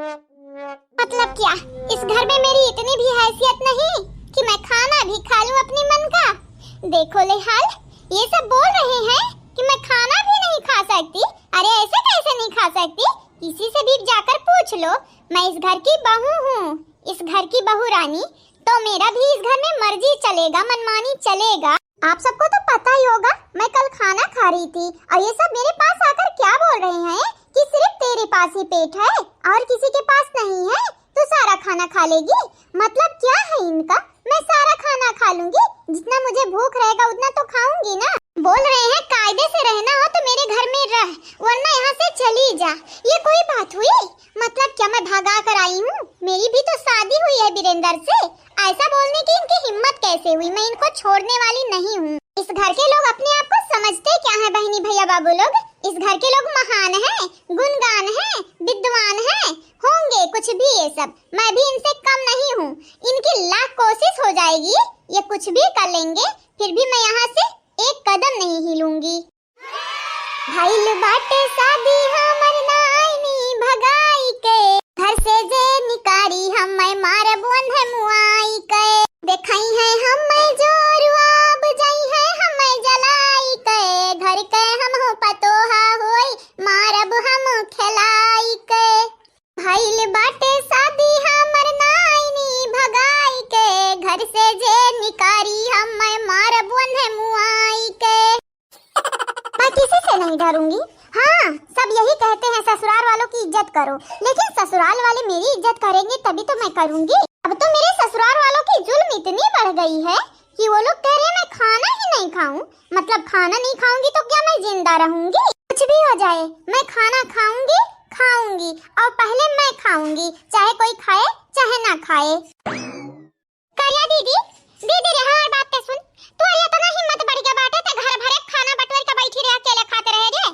मतलब क्या इस घर में मेरी इतनी भी हैसियत नहीं कि मैं खाना भी खा लूं अपनी मन का। देखो ले हाल, ये सब बोल रहे हैं कि मैं खाना भी नहीं खा सकती। अरे ऐसे कैसे नहीं खा सकती, किसी से भी जाकर पूछ लो। मैं इस घर की बहू हूँ, इस घर की बहू रानी, तो मेरा भी इस घर में मर्जी चलेगा, मनमानी चलेगा। आप सबको तो पता ही होगा मैं कल खाना खा रही थी और ये सब मेरे पास आकर क्या बोल रहे हैं कि सिर्फ तेरे पास ही पेट है और किसी के पास नहीं है, तो सारा खाना खा लेगी। मतलब क्या है इनका, मैं सारा खाना खा लूंगी, जितना मुझे भूख रहेगा उतना तो खाऊंगी ना। बोल रहे हैं कायदे से रहना हो तो मेरे घर में रह, वरना यहाँ से चली जा। ये कोई बात हुई? मतलब क्या मैं भागा कर आई हूँ? मेरी भी तो शादी हुई है वीरेंद्र से। ऐसा बोलने की इनकी हिम्मत कैसे हुई? मैं इनको छोड़ने वाली नहीं हूँ। इस घर के लोग अपने आप को समझते क्या है बहनी भैया बाबू लोग? इस घर के लोग महान हैं, गुणगान हैं, विद्वान हैं, होंगे कुछ भी ये सब। मैं भी इनसे कम नहीं हूँ। इनकी लाख कोशिश हो जाएगी, ये कुछ भी कर लेंगे, फिर भी मैं यहाँ से एक कदम नहीं हिलूंगी। भाईल बाटे शादी हमर नाइनी भगाई के, घर से जे निकारी हम मारब है मुआई के। देखाई है हम जोरुआब जाई है हम जलाई के, घर के हम हो पतोहा होई मारब हम खिलाई के। भाईल बाटे शादी हमर नाइनी भगाई के, घर से जे निकारी हम मारब है मुआई के। मैं किसी से नहीं डरूंगी। हाँ, सब यही कहते हैं ससुराल वालों की इज्जत करो, लेकिन ससुराल वाले मेरी इज्जत करेंगे तभी तो मैं करूंगी। अब तो मेरे ससुराल वालों की जुल्म इतनी बढ़ गई है कि वो लोग कह रहे हैं मैं खाना ही नहीं खाऊं। मतलब खाना नहीं खाऊंगी तो क्या मैं जिंदा रहूंगी? कुछ भी हो जाए, मैं खाना खाऊंगी खाऊंगी और पहले मैं खाऊंगी, चाहे कोई खाए चाहे ना खाए। करिया दीदी रे हमार बात ते सुन। तू ये तो ना हिम्मत बढ़ गया बाटे ते घर भरे खाना बटवर के बैठी रहे अकेले खाते रहे रे।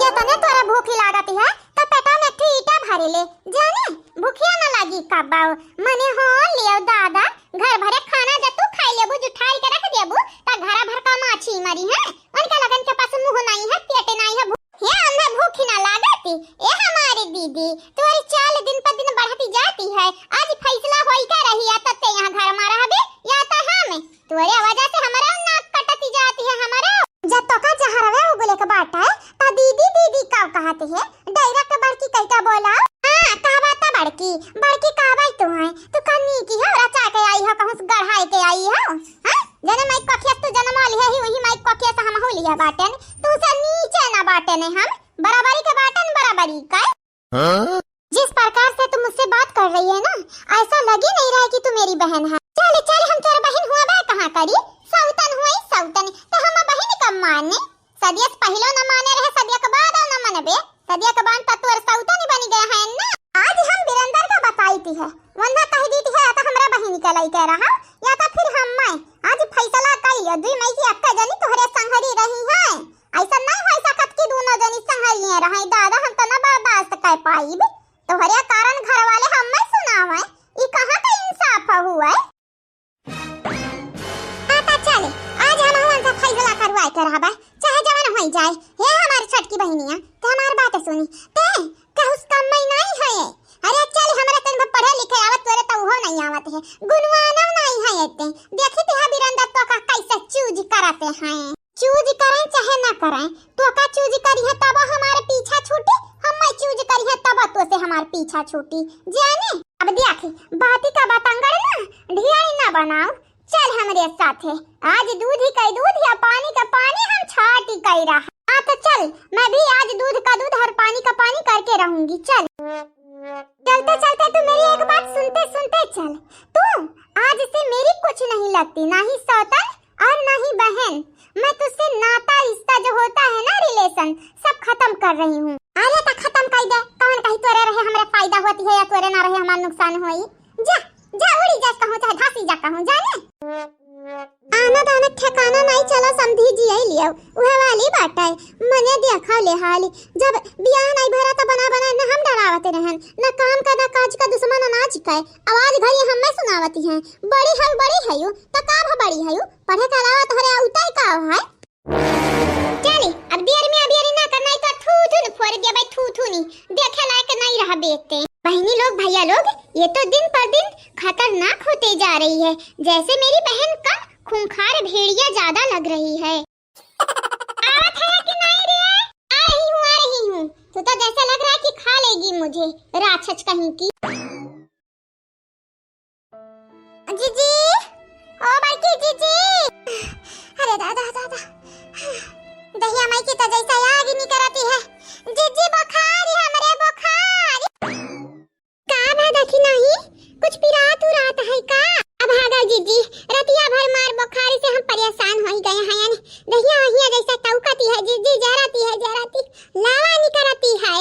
ये तो ने तोरा भूख लागत है तो पेटा में एक ईटा भरे ले जाने, भूखिया ना लागी कबाओ। मने हो लियो दादा, घर भरे खाना जब तू खाई लेबू जुठाई के रख देबू ता घर भर का माछी मरी है, उनके लगन के पास मुंह नहीं है, पेट नहीं है, ये हमें भूख ना लागती। ए हमारी दीदी तुम्हारी चाल दिन पर दिन बढ़ती जाती है। आज फैसला होई का रही है तते यहाँ घर में रहबे या तो हम तुम्हारी वजह से हमारा नाक कटती जाती है। हमारा जब तो का जहाँ रवे वो बोले के बात है ता दीदी दीदी का कहती है, डायरेक्ट बड़की कह के बोला। हां कहबा ता बड़की बड़की कहबा तू है, तू कन्नी की है रचा के आई है, कहूं गढ़ाई के आई है। हां जने मैं कखिया तू जन्म ली है, वही मैं कखिया से हम हो लिया बाटन, तू से नीचे ना बाटे ने, हम बराबरी के बाटन बराबरी का। जिस प्रकार से तुम मुझसे बात कर रही है ना, ऐसा लग ही नहीं रहा है कि तू मेरी बहन है। चल चल हम तोरा बहन हुआ बा कहां करी, सौतन हुई सौतन तो हम बहन कब माने? सदिया से पहले न माने रहे, सदिया के बाद न मानबे, सदिया के बाद तो तोर सौतन ही बन गया है ना। आज हम वीरेंद्र का बताई थी है, वंदा कह दी थी है तो हमरा बहन के लाई कह रहा या तो फिर हम मैं आज फैसला कर लियो, दुई मई की अक्का जनी तोहरे संगरी रही है। ऐसा नहीं हो सकत कि दोनों जनी संगरिए रहे। दादा हम तो ना बर्दाश्त कर पाईब, तोहरे कारण घर वाले हम मैं सुनावे, ई कहां का इंसाफ हुआ है। आता चले आज हम हमन से फैसला करवाए के रहबा, चाहे जवान होई जाए। हे हमारी छटकी बहनिया ते हमार बात सुनी ते कहूस कम मैं नहीं है। अरे चल हमरा तन पढ़े लिखे आवत तोरे तो हो नहीं आवत है, गुणवाना नहीं है एते। देखी ते वीरेंद्र तो का कैसे चूज कराते हैं, चूज करें चाहे ना करें, तो का चूज करी है तब हमारे पीछा छूटी, हम मैं चूज करी है तब तो से हमार पीछा छूटी जाने। अब देख बाती का बातंगड़ ना ढियाई ना बनाओ, चल हमारे साथ है। आज दूध ही का दूध या पानी का पानी हम छाटी कई रहा। हाँ तो चल मैं भी आज दूध का दूध और पानी का पानी करके रहूंगी। चल चलते चलते तू मेरी एक बात सुनते सुनते चल। तू आज से मेरी कुछ नहीं लगती, ना ही सौतन और ना ही बहन। मैं तुझसे नाता रिश्ता जो होता है ना, रिलेशन सब खत्म कर रही हूँ। अरे तो खत्म कर दे, कौन कहीं तोरे रहे हमरा फायदा होती है या तोरे ना रहे हमारा नुकसान होई। जा जा उड़ी जा कहूं चाहे धासी जा कहूं जाने। आना दाना ठिकाना नहीं चला समझी जी आई लियो उहे वाली बात है। मने देखा ले हाली जब बियाह नहीं भरा तो बना बना न हम डरावते रहन, न काम का न काज का दुश्मन अनाज का आवाज घरी हम मैं सुनावती हैं। बड़ी है यू तो का बड़ी है यू, पढ़े का अलावा तोहरे उताई का है। चली अब देर में अभी ना करना तो थू थू फोड़ दिया भाई, थू थू नहीं देखे लायक नहीं रहा देखते हैं। बहनी लोग, भैया लोग, ये तो दिन पर दिन खतरनाक होते जा रही है। जैसे मेरी बहन का खूंखार भेड़िया ज्यादा लग रही है। आवत है कि नहीं रे? आ रही हूँ। तो जैसा लग रहा है कि खा लेगी मुझे, राक्षस कहीं की। जीजी, ओ बड़की जीजी, अरे दादा दहिया माई की तो जैसा आग ही नहीं करती है। जीजी बुखार है, हमरे बुखार। का भादा की नहीं कुछ पिरात उरात है का? अब भागा जीजी, रतिया भर मार बुखार से हम परेशान हो गए हैं। दहिया वहिया जैसा टौकती है जीजी, जराती लावा नहीं करती है।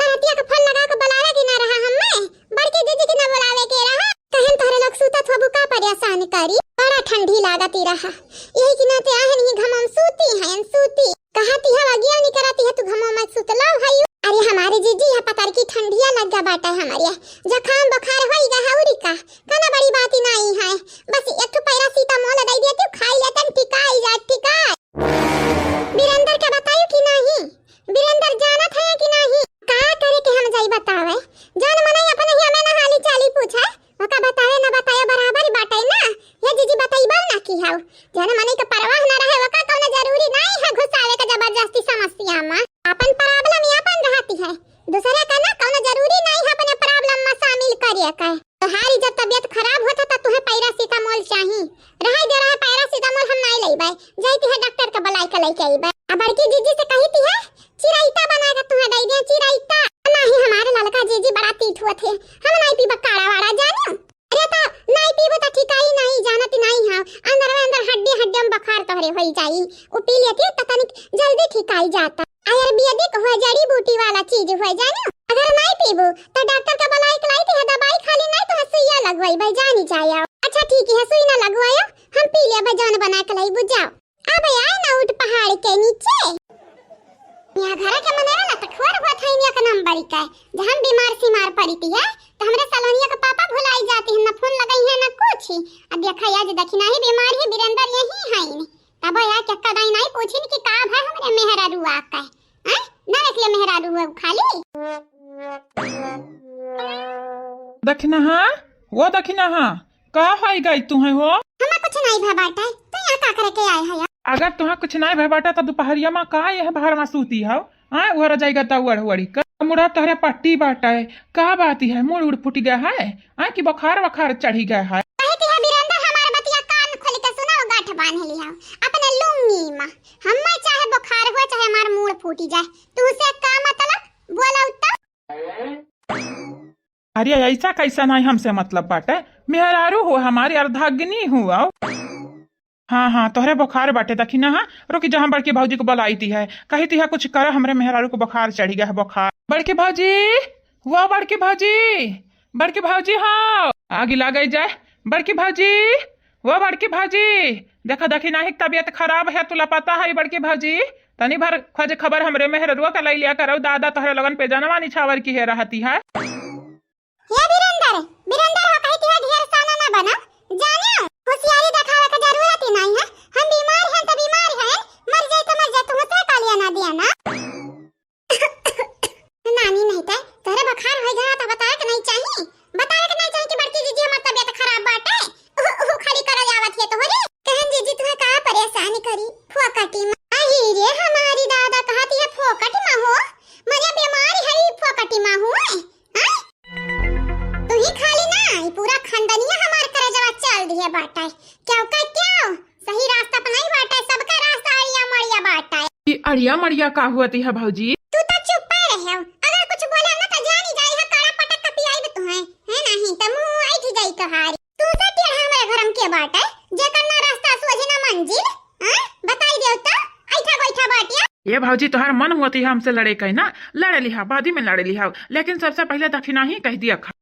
तरतिया का फल लगा के बुलावे की ना रहा हमें, बड़की जीजी की ना बुलावे के रहा। कहन तोरे लोग सूतत होबू का परेशान करी, बड़ा ठंडी लागती रहा। यही कि नाते आहन ही घमम सूती हैं सूती। कहती है अगिया नहीं करती है, तू घमम में सुतला है। अरे हमारे जीजी यहाँ पतर की ठंडिया लग गया बाटा हमारे जखाम बुखार होई गा हौरी का कना बड़ी बात ही नहीं है। बस एक तो पैरासीटामोल दे दिया, तू खाई लेतन टिकाई जा टिकाई। वीरेंद्र के बतायो कि नहीं? वीरेंद्र जानत है कि नहीं? का करे के हम जाई बतावे? जान मने अपन ही हमें ना हाली चाली पूछा, ओका बतावे ना बतायो बराबर बाटे ना। ये जीजी बताइबा ना की हाउ जान मने के परवाह ना रहे, ओका कोनो जरूरी नहीं है घुसावे का जबरदस्ती समस्या में। अपन प्रॉब्लम अपन रहती है, दूसरे का ना कोनो जरूरी नहीं है अपने प्रॉब्लम में शामिल करिए का। तोहारी जब तबीयत खराब होता त तुहे पैरासीटामोल चाहिए रहे, दे रहा पैरासीटामोल हम नहीं लेबै, जाईती है डॉक्टर के बुलाई के लेके आईबे। आ बड़की जीजी से कहीती है चिराइता बना के तुहे दे दे, चिराइता नहीं। हमारे लड़का जीजी बड़ा तीठ हुआ थे, हम नहीं पीबा काड़ा वाड़ा जानो। अरे तो नहीं पीबो तो ठिकाई नहीं, जानत नहीं है अंदर हड्डी हड्डी में बुखार तोहरे होई जाई। ओ पी लेती त तनिक जल्दी ठिकाई जाता। आयुर्वेदिक हुआ जड़ी बूटी वाला चीज हुआ जानो। अगर नहीं पीबो तो डॉक्टर का बुलाई के लाईती है, दवाई खाली नहीं तो सुइया लगवाई भाई जानी जाया। अच्छा ठीक है, सुई ना लगवायो, हम पी ले जान बना के लाई बुझाओ। अब आए ना उठ पहाड़ के नीचे यहाँ घर के मनेरा ना तखवर हुआ था इन्हीं का नंबर का। जब हम बीमार पड़ी थी है तो हमरे सलोनिया का पापा भुलाई जाती है, ना फोन लगाई है ना कुछ। अब देखा आज दखिना ही बीमार है, वीरेंद्र यही है तब यार चक्का दाई नहीं पूछी कि का भाई हमरे मेहरा रुआ का है ना, देख ले मेहरा रुआ खाली दखिना हां वो दखिना हां का होई गई तू है हो? हमें कुछ नहीं भा बाटा, तो यहाँ का करे के आए है। अगर तुहा कुछ नहीं भय बाटा त दोपहरिया में का यह बाहर में सूती हो? हां उहर जाएगा त उड़ी का मुड़ा तोहरे पट्टी बाटा है का बात है? मुड़ उड़ फूट गया है हां कि बुखार चढ़ी गया है? कहती है वीरेंद्र हमारे बतिया कान खोल के सुनो, गांठ बांध लिया अपने लुंगी में। हमें चाहे बुखार हो चाहे हमार मुड़ फूटी जाए, तू से का मतलब बोला उत्ता? अरे ऐसा कैसा नहीं हमसे मतलब बाटे, मेहरारू हो हमारी अर्धाग्नि हुआ। हाँ तोहरे बुखार बाटे दखिना हाँ रोकी जहाँ बड़की भाजी को बुलाई थी है, कही थी है कुछ कर हमरे मेहरारू को बुखार चढ़ी गया है बुखार। बड़की भाजी वो बड़की भाजी हाँ आगे ला गई जाए। बड़की भाजी वो बड़की भाजी देखा दखिना ही तबीयत खराब है, तुला पता है बड़की भाजी तनी भर खोज खबर हमरे मेहरुआ का लिया करो, दादा तोहरे लगन पे जनवा निछावर की है रहती है। ये वीरेंद्र हो कहती है ढेर साना ना बना, जानियो होशियारी दिखावे का जरूरत ही नहीं है। हम बीमार हैं तो बीमार हैं, मर जाए तो मर जाए, तुम उसे का लिया ना दिया ना। नानी नहीं थे तोरे बुखार हो गया तो बताए कि नहीं चाहिए कि बड़की जीजी हमार तबीयत खराब बाटे ओ खाली कर जावत है तोहरे। कहन जीजी तुम्हें का परेशान करी फोकटी में? आई रे हमारी दादा कहती है फोकट में हो, मरे बीमार है फोकटी में हो। तू ही खाली ना पूरा खंडनिया हमार करे जवा चल दिए बाटा क्यों सही रास्ता पर नहीं बाटा, सबका रास्ता अड़िया मड़िया बाटा। ये अड़िया मड़िया का हुआती है भाजी? तू तो चुप रहे हो, अगर कुछ बोला ना तो जानी जाई है काड़ा पटक का पियाई तू है नहीं तो मुंह आई थी जाई तोहारी। तू तो टेढ़ा हमारे घरम के बाटा जे करना रास्ता सोझे ना मंजिल बताई देव तो ऐठा बैठा बाटिया। ये भाजी तोहार मन हुआती है हमसे लड़े कहीं ना, लड़े लिहा बादी में लड़े लिहा, लेकिन सबसे पहले दखिना ही कह दिया खा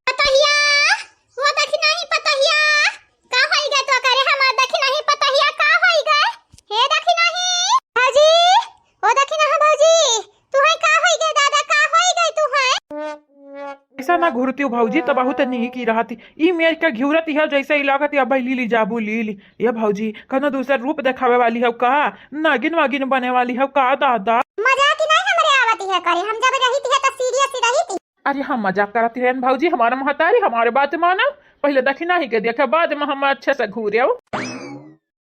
ना घुरती भाजी तो बहुत नहीं की रहा थी ई मेर का घिउरती है जैसे ही लागत अब लीली जाबू लीली। ये भाजी कनो दूसर रूप दिखावे वाली है का, नागिन वागिन बने वाली है का दादा? मजाक नहीं हमरे आवती है करे, हम जब रही थी तो सीरियस ही रही थी। अरे हम मजाक करती है भाजी, हमारा महतारी हमारे बात मानो, पहले दक्षिणा ही के देखा, बाद में हम अच्छे से घूरे।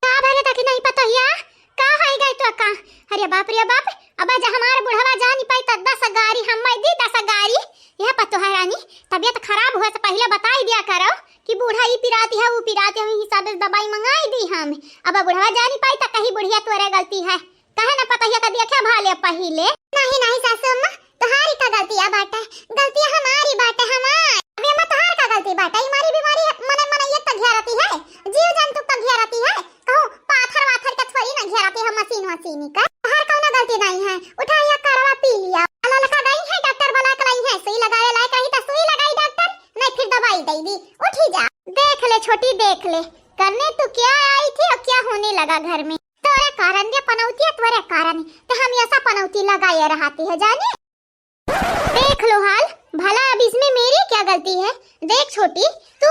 का भले तक नहीं पता या का है गई तो का। अरे बाप रे बाप, अब जा हमारे बुढ़वा जा नहीं पाई त 10 गाड़ी हम दी 10 गाड़ी। यह पतो है रानी, तबीयत खराब हुआ से पहले बता ही दिया करो कि बूढ़ा ही पिराती है वो पिराती है, हिसाब से दवाई मंगाई दी हम। अब बुढ़वा जा नहीं पाई त कहीं बुढ़िया तोरे गलती है, कहे ना पता है कभी क्या भाले पहले। नहीं नहीं सासू अम्मा, तुम्हारी का गलती है बाटा, गलती हमारी बाटा हमारी। अबे अम्मा तुम्हारी का गलती बाटा, हमारी बीमारी मन मन ये तक घेरती है, जीव जंतु तक घेरती है, कहूं पाथर वाथर का थोड़ी ना घेरती है मशीन वसीनी का। हर कौन गलती नहीं है, उठाया करवा पी लिया, अल्लाह लगा गई है डॉक्टर वाला कलाई है, सुई लगाए लायक रही तो सुई लगाई डॉक्टर, नहीं फिर दवाई दे दी। उठी जा, देख ले छोटी देख ले, करने तू क्या आई थी और क्या होने लगा घर में। तोरे कारण ये पनौती है, तोरे कारण तो हम ऐसा पनौती लगाए रहती है जाने। देख लो हाल भला, अब इसमें मेरी क्या गलती है। देख छोटी, तू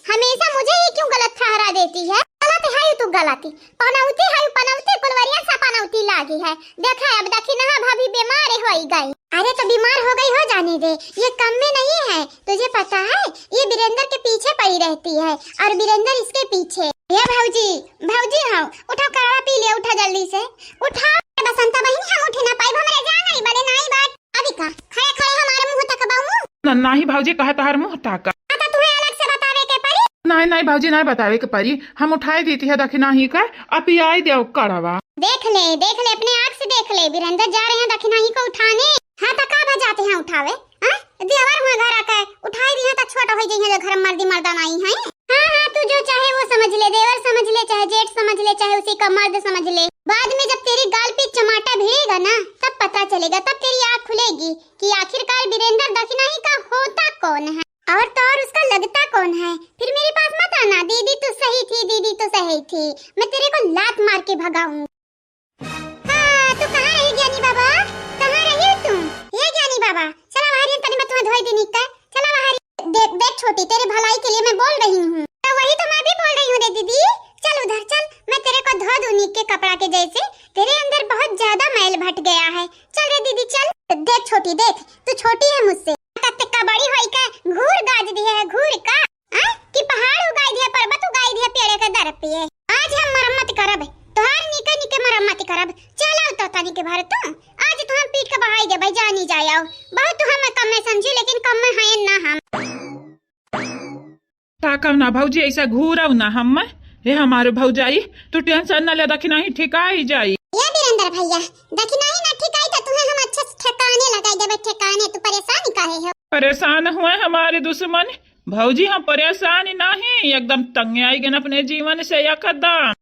हमेशा मुझे ही क्यों गलत ठहरा देती है। गलत है तू गलती, पनौती है पनौती, कुलवरिया सा पनौती लागी है। देखा अब दक्षिणा भाभी बीमार हो गई। अरे तो बीमार हो गई हो जाने दे, ये कम में नहीं है, तुझे पता है ये वीरेंद्र के पीछे पड़ी रहती है और वीरेंद्र इसके पीछे। ये भौजी भौजी हाँ उठा करवा पी लिया, उठा जल्दी से उठा। बसंता बहन हम उठे ना पाई, हमरे जाना ही बड़े नाई बात। अभी का खड़े खड़े हमारे मुंह तक बाऊ नहीं भाजी, कहा तार मुंह ताका। आता तुम्हें अलग से बतावे के पड़ी। नहीं नहीं भाजी नहीं बतावे के परी, हम उठाई दी थी दक्षिणा ही का, अब आई दे कड़वा। देख ले अपने आँख से देख ले, वीरेंद्र जा रहे हैं दक्षिणा ही को उठाने। हाँ तो का बजाते हैं उठावे, हाँ देवर हुआ घर आकर उठाई दी है तो छोटा हो जाए जो घर में मर्दी मर्दान आई है। हाँ हाँ तू जो चाहे वो समझ ले, देवर समझ ले चाहे जेठ समझ ले चाहे उसी का मर्द समझ ले। बाद में जब तेरी गाल पे चमाटा भिड़ेगा ना तब पता चलेगा, तब तेरी आँख खुलेगी कि आखिरकार वीरेंद्र दक्षिणा ही का होता कौन है और तो और उसका लगता कौन है। फिर मेरे पास मत आना, दीदी तो सही थी, दीदी तो सही थी, मैं तेरे को लात मार के भगाऊं। हाँ तू कहाँ है ज्ञानी बाबा, कहाँ रही तुम? ये ज्ञानी बाबा चला बाहर, तनी मैं तुम्हें धोई देनी का, चला बाहर। देख देख छोटी, तेरे भलाई के लिए मैं बोल रही हूँ, तो वही तो मैं भी बोल रही हूँ रे दीदी। चल उधर चल, मैं तेरे को धो दूं नीक के कपड़ा के जैसे, तेरे अंदर बहुत ज्यादा मैल भट गया है। चल रे दीदी चल। देख छोटी देख, तू छोटी है मुझसे, का बड़ी होई का घूर गाज दी है, घूर का कि पहाड़ उगाई दिया, पर्वत उगाई दिया पेड़ के दर पे। आज हम मरम्मत करब, तोहार निके निके मरम्मत करब। चल आओ तो तनी के भर तू, आज तो हम पीठ के बहाई दे भाई, जानी जाओ। बहुत तू हम कम में समझी, लेकिन कम में है ना हम। ताकब ना भौजी, ऐसा घूराव ना हम, ये हमारे भौजाई, तू टेंशन न ले, दक्षिणा ही ठिकाई जाई। ये वीरेंद्र भैया दक्षिणा ही ना ठिकाई तो तुम्हें हम अच्छे से ठिकाने लगाई देबे। ठिकाने तू परेशान काहे हो? परेशान हुए हमारे दुश्मन भौजी, हम परेशान नहीं, एकदम तंग आई गए अपने जीवन से एकदम।